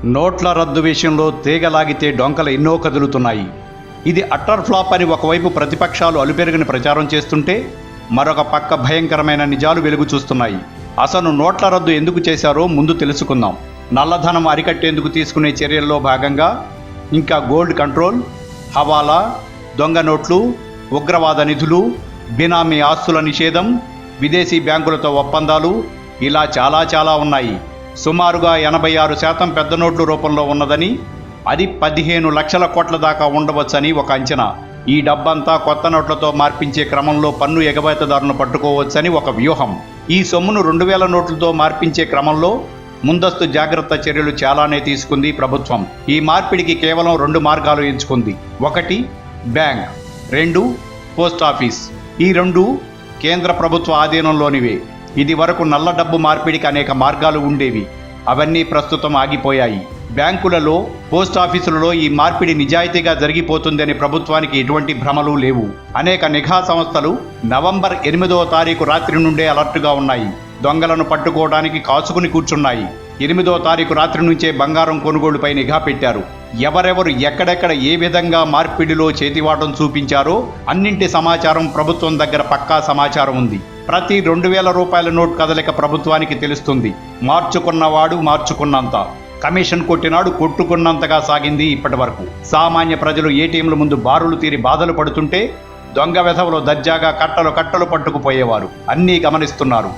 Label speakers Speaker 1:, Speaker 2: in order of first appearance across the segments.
Speaker 1: నోట్ల రద్దు విషయంలో తీగలాగితే డొంకలు ఎన్నో కదులుతున్నాయి. ఇది అట్టర్ ఫ్లాప్ అని ఒకవైపు ప్రతిపక్షాలు అలుపెరుగని ప్రచారం చేస్తుంటే, మరొక పక్క భయంకరమైన నిజాలు వెలుగు చూస్తున్నాయి. అసలు నోట్ల రద్దు ఎందుకు చేశారో ముందు తెలుసుకుందాం. నల్లధనం అరికట్టేందుకు తీసుకునే చర్యల్లో భాగంగా ఇంకా గోల్డ్ కంట్రోల్, హవాలా, దొంగ నోట్లు, ఉగ్రవాద నిధులు, బినామీ ఆస్తుల నిషేధం, విదేశీ బ్యాంకులతో ఒప్పందాలు, ఇలా చాలా ఉన్నాయి. సుమారుగా 86% పెద్ద నోట్ల రూపంలో ఉన్నదని, అది 15 లక్షల కోట్ల దాకా ఉండవచ్చని ఒక అంచనా. ఈ డబ్బంతా కొత్త నోట్లతో మార్పించే క్రమంలో పన్ను ఎగవేతదారులను పట్టుకోవచ్చని ఒక వ్యూహం. ఈ సొమ్మును 2000 నోట్లతో మార్పించే క్రమంలో ముందస్తు జాగ్రత్త చర్యలు చాలానే తీసుకుంది ప్రభుత్వం. ఈ మార్పిడికి కేవలం 2 మార్గాలు ఎంచుకుంది. 1 బ్యాంక్, 2 పోస్ట్ ఆఫీస్. ఈ 2 కేంద్ర ప్రభుత్వ ఆధీనంలోనివే. ఇది వరకు నల్ల డబ్బు మార్పిడికి అనేక మార్గాలు ఉండేవి. అవన్నీ ప్రస్తుతం ఆగిపోయాయి. బ్యాంకులలో, పోస్ట్ ఆఫీసులలో ఈ మార్పిడి నిజాయితీగా జరిగిపోతుందని ప్రభుత్వానికి ఎటువంటి భ్రమలు లేవు. అనేక నిఘా సంస్థలు నవంబర్ 8వ తారీఖు రాత్రి నుండే అలర్టుగా ఉన్నాయి. దొంగలను పట్టుకోవడానికి కాచుకుని కూర్చున్నాయి. 8వ తారీఖు రాత్రి నుంచే బంగారం కొనుగోలుపై నిఘా పెట్టారు. ఎవరెవరు ఎక్కడెక్కడ ఏ విధంగా మార్పిడిలో చేతివాటం చూపించారో అన్నింటి సమాచారం ప్రభుత్వం దగ్గర పక్కా సమాచారం ఉంది. ప్రతి 2000 రూపాయల నోట్ కదలిక ప్రభుత్వానికి తెలుస్తుంది. మార్చుకున్నవాడు మార్చుకున్నంత, కమిషన్ కొట్టినాడు కొట్టుకున్నంతగా సాగింది ఇప్పటి వరకు. సామాన్య ప్రజలు ఏటీఎంల ముందు బారులు తీరి బాధలు పడుతుంటే, దొంగ వెధవలు దర్జాగా కట్టలు పట్టుకుపోయేవారు. అన్నీ గమనిస్తున్నారు.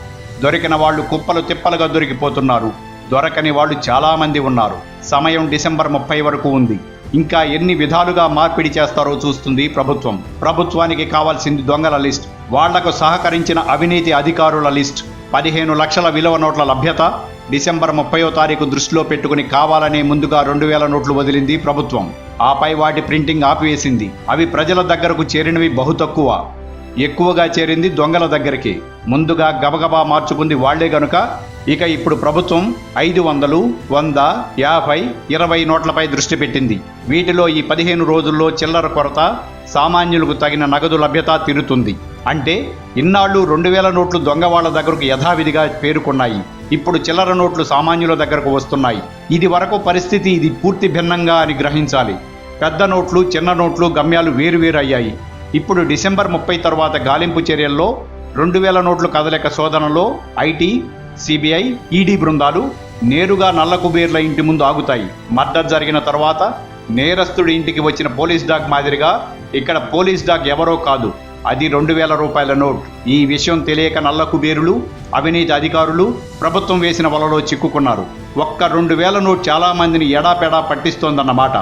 Speaker 1: దొరికిన వాళ్ళు కుప్పలు తిప్పలుగా దొరికిపోతున్నారు. దొరకని వాళ్ళు చాలామంది ఉన్నారు. సమయం డిసెంబర్ 30 వరకు ఉంది. ఇంకా ఎన్ని విధాలుగా మార్పిడి చేస్తారో చూస్తుంది ప్రభుత్వం. ప్రభుత్వానికి కావాల్సింది దొంగల లిస్ట్, వాళ్లకు సహకరించిన అవినీతి అధికారుల లిస్ట్. 15 లక్షల విలువ నోట్ల లభ్యత డిసెంబర్ 30వ తారీఖు దృష్టిలో పెట్టుకుని కావాలనే ముందుగా 2000 నోట్లు వదిలింది ప్రభుత్వం. ఆపై వాటి ప్రింటింగ్ ఆపివేసింది. అవి ప్రజల దగ్గరకు చేరినవి బహు తక్కువ. ఎక్కువగా చేరింది దొంగల దగ్గరికి. ముందుగా గబగబా మార్చుకుంది వాళ్లే గనుక ఇక ఇప్పుడు ప్రభుత్వం 500, 100, 50, 20 నోట్లపై దృష్టి పెట్టింది. వీటిలో ఈ 15 రోజుల్లో చిల్లర కొరత, సామాన్యులకు తగిన నగదు లభ్యత తీరుతుంది. అంటే ఇన్నాళ్లు 2000 నోట్లు దొంగ వాళ్ల దగ్గరకు యథావిధిగా పేరుకున్నాయి. ఇప్పుడు చిల్లర నోట్లు సామాన్యుల దగ్గరకు వస్తున్నాయి. ఇది వరకు పరిస్థితి ఇది పూర్తి భిన్నంగా అని గ్రహించాలి. పెద్ద నోట్లు, చిన్న నోట్లు గమ్యాలు వేరువేరు అయ్యాయి. ఇప్పుడు డిసెంబర్ 30 తర్వాత గాలింపు చర్యల్లో 2000 నోట్లు కదలిక శోధనలో ఐటీ, సిబిఐ, ఈడీ బృందాలు నేరుగా నల్ల కుబేర్ల ఇంటి ముందు ఆగుతాయి. మర్డర్ జరిగిన తర్వాత నేరస్తుడి ఇంటికి వచ్చిన పోలీస్ డాగ్ మాదిరిగా ఇక్కడ పోలీస్ డాగ్ ఎవరో కాదు, అది 2000 రూపాయల నోట్. ఈ విషయం తెలియక నల్ల కుబేరులు, అవినీతి అధికారులు ప్రభుత్వం వేసిన వలలో చిక్కుకున్నారు. ఒక్క 2000 నోట్ చాలా మందిని ఎడాపెడా పట్టిస్తోందన్నమాట.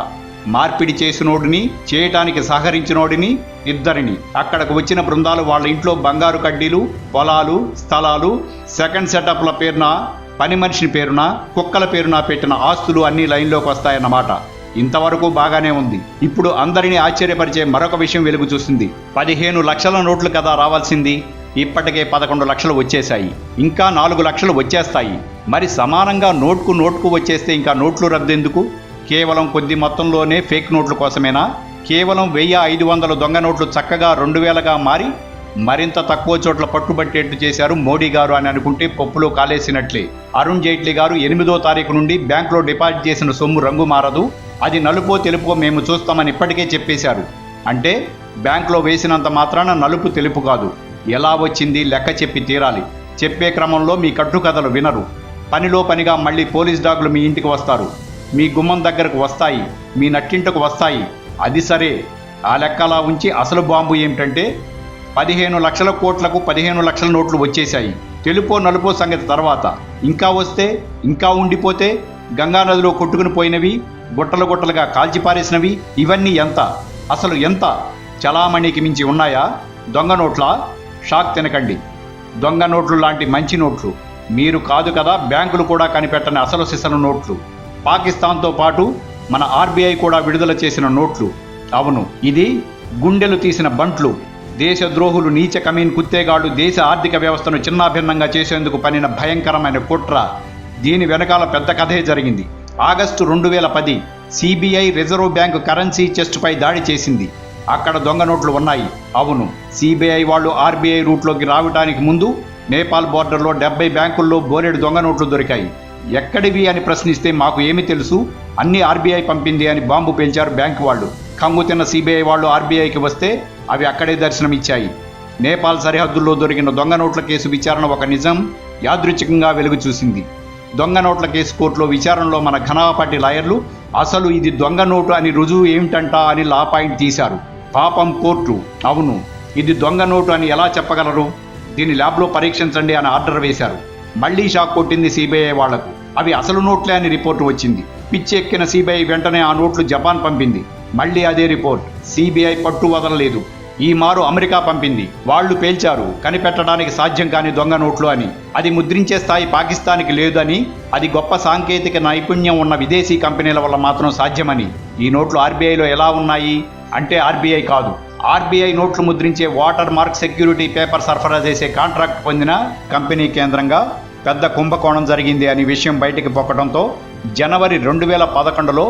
Speaker 1: మార్పిడి చేసినోడిని, చేయటానికి సహకరించినోడిని, ఇద్దరిని. అక్కడకు వచ్చిన బృందాలు వాళ్ళ ఇంట్లో బంగారు కడ్డీలు, పొలాలు, స్థలాలు, సెకండ్ సెటప్ల పేరున, పని మనిషి పేరున, కుక్కల పేరున పెట్టిన ఆస్తులు అన్నీ లైన్లోకి వస్తాయన్నమాట. ఇంతవరకు బాగానే ఉంది. ఇప్పుడు అందరినీ ఆశ్చర్యపరిచే మరొక విషయం వెలుగు చూసింది. 15 లక్షల నోట్లు కదా రావాల్సింది, ఇప్పటికే 11 లక్షలు వచ్చేశాయి. ఇంకా 4 లక్షలు వచ్చేస్తాయి. మరి సమానంగా నోట్కు వచ్చేస్తే ఇంకా నోట్లు రద్దెందుకు? కేవలం కొద్ది మొత్తంలోనే ఫేక్ నోట్ల కోసమేనా? కేవలం 1500 దొంగ నోట్లు చక్కగా 2000గా మారి మరింత తక్కువ చోట్ల పట్టుబట్టేట్టు చేశారు మోడీ గారు అని అనుకుంటే పప్పులో కాలేసినట్లే. అరుణ్ జైట్లీ గారు 8వ తారీఖు నుండి బ్యాంకులో డిపాజిట్ చేసిన సొమ్ము రంగు మారదు, అది నలుపో తెలుపో మేము చూస్తామని ఇప్పటికే చెప్పేశారు. అంటే బ్యాంకులో వేసినంత మాత్రాన నలుపు తెలుపు కాదు. ఎలా వచ్చింది లెక్క చెప్పి తీరాలి. చెప్పే క్రమంలో మీ కట్టుకథలు వినరు. పనిలో పనిగా మళ్ళీ పోలీస్ డాగులు మీ ఇంటికి వస్తారు, మీ గుమ్మం దగ్గరకు వస్తాయి, మీ నట్టింటకు వస్తాయి. అది సరే, ఆ లెక్కలా ఉంచి అసలు బాంబు ఏమిటంటే 15 లక్షల కోట్లకు 15 లక్షల నోట్లు వచ్చేశాయి. తెలుపో నలుపో సంగతి తర్వాత. ఇంకా వస్తే, ఇంకా ఉండిపోతే, గంగానదిలో కొట్టుకుని పోయినవి, గుట్టలుగా కాల్చిపారేసినవి, ఇవన్నీ ఎంత? అసలు ఎంత? చలామణికి మించి ఉన్నాయా దొంగ నోట్ల? షాక్ తినకండి. దొంగ నోట్లు లాంటి మంచి నోట్లు మీరు కాదు కదా, బ్యాంకులు కూడా కనిపెట్టని అసలు సిసలు నోట్లు. పాకిస్తాన్తో పాటు మన ఆర్బీఐ కూడా విడుదల చేసిన నోట్లు. అవును, ఇది గుండెలు తీసిన బంట్లు. దేశద్రోహులు, నీచ కమీన్ కుత్తేగాళ్లు దేశ ఆర్థిక వ్యవస్థను చిన్నాభిన్నంగా చేసేందుకు పనిన భయంకరమైన కుట్ర. దీని వెనకాల పెద్ద కథే జరిగింది. August 2010 CBI reserve bank currency చెస్ట్పై దాడి చేసింది. అక్కడ దొంగ నోట్లు ఉన్నాయి. అవును, సిబిఐ వాళ్ళు ఆర్బీఐ రూట్లోకి రావడానికి ముందు నేపాల్ బోర్డర్లో 70 బ్యాంకుల్లో బోలెడు దొంగ నోట్లు దొరికాయి. ఎక్కడివి అని ప్రశ్నిస్తే మాకు ఏమి తెలుసు, అన్ని ఆర్బీఐ పంపింది అని బాంబు పేల్చారు బ్యాంకు వాళ్ళు. కంగు తిన్న సిబిఐ వాళ్ళు ఆర్బీఐకి వస్తే అవి అక్కడే దర్శనమిచ్చాయి. నేపాల్ సరిహద్దుల్లో దొరికిన దొంగ నోట్ల కేసు విచారణ ఒక నిజం యాదృచ్ఛికంగా వెలుగు చూసింది. దొంగ నోట్ల కేసు కోర్టులో విచారణలో మన ఘనాపాటి లాయర్లు అసలు ఇది దొంగ నోటు అని రుజువు ఏమిటంట అని లా పాయింట్ తీశారు. పాపం కోర్టు, అవును ఇది దొంగ నోటు అని ఎలా చెప్పగలరు, దీన్ని ల్యాబ్లో పరీక్షించండి అని ఆర్డర్ వేశారు. మళ్లీ షాక్ కొట్టింది సిబిఐ వాళ్లకు. అవి అసలు నోట్లే అని రిపోర్టు వచ్చింది. పిచ్చి ఎక్కిన సిబిఐ వెంటనే ఆ నోట్లు జపాన్ పంపింది. మళ్లీ అదే రిపోర్ట్. సిబిఐ పట్టు వదలలేదు. ఈ మారు అమెరికా పంపింది. వాళ్లు పేల్చారు కనిపెట్టడానికి సాధ్యం కాని దొంగ నోట్లు అని. అది ముద్రించే స్థాయి పాకిస్తాన్కి లేదని, అది గొప్ప సాంకేతిక నైపుణ్యం ఉన్న విదేశీ కంపెనీల వల్ల మాత్రం సాధ్యమని. ఈ నోట్లు ఆర్బీఐలో ఎలా ఉన్నాయి అంటే ఆర్బీఐ కాదు, ఆర్బీఐ నోట్లు ముద్రించే వాటర్ మార్క్ సెక్యూరిటీ పేపర్ సరఫరా చేసే కాంట్రాక్ట్ పొందిన కంపెనీ కేంద్రంగా పెద్ద కుంభకోణం జరిగింది అని విషయం బయటికి పొక్కడంతో జనవరి 2011లో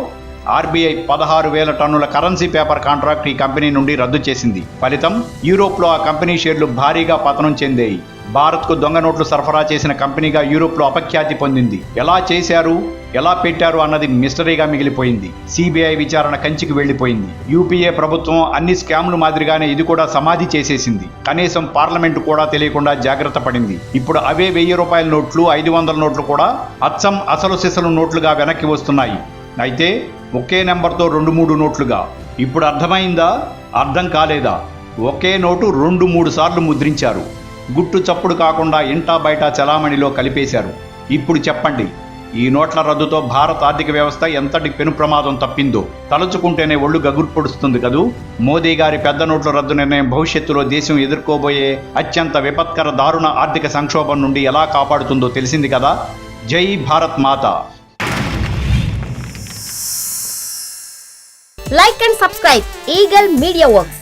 Speaker 1: ఆర్బీఐ 16,000 టన్నుల కరెన్సీ పేపర్ కాంట్రాక్ట్ ఈ కంపెనీ నుండి రద్దు చేసింది. ఫలితం యూరోప్లో ఆ కంపెనీ షేర్లు భారీగా పతనం చెందాయి. భారత్కు దొంగ నోట్లు సరఫరా చేసిన కంపెనీగా యూరోప్లో అపఖ్యాతి పొందింది. ఎలా చేశారు, ఎలా పెట్టారు అన్నది మిస్టరీగా మిగిలిపోయింది. సిబిఐ విచారణ కంచికి వెళ్లిపోయింది. యూపీఏ ప్రభుత్వం అన్ని స్కామ్లు మాదిరిగానే ఇది కూడా సమాధి చేసేసింది. కనీసం పార్లమెంటు కూడా తెలియకుండా జాగ్రత్త పడింది. ఇప్పుడు అవే 1000 రూపాయల నోట్లు, 500 నోట్లు కూడా అచ్చం అసలు సిసలు నోట్లుగా వెనక్కి వస్తున్నాయి. అయితే ఒకే నెంబర్తో 2-3 నోట్లుగా. ఇప్పుడు అర్థమైందా, అర్థం కాలేదా? ఒకే నోటు 2-3 సార్లు ముద్రించారు. గుట్టు చప్పుడు కాకుండా ఇంటా బయట చలామణిలో కలిపేశారు. ఇప్పుడు చెప్పండి, ఈ నోట్ల రద్దుతో భారత ఆర్థిక వ్యవస్థ ఎంతటి పెను ప్రమాదం తప్పిందో తలుచుకుంటేనే ఒళ్ళు గగురు పొడుస్తుంది కదూ. మోదీ గారి పెద్ద నోట్ల రద్దు నిర్ణయం భవిష్యత్తులో దేశం ఎదుర్కోబోయే అత్యంత విపత్కర దారుణ ఆర్థిక సంక్షోభం నుండి ఎలా కాపాడుతుందో తెలిసింది కదా. జై భారత్ మాత.
Speaker 2: Like and subscribe Eagle Media Works.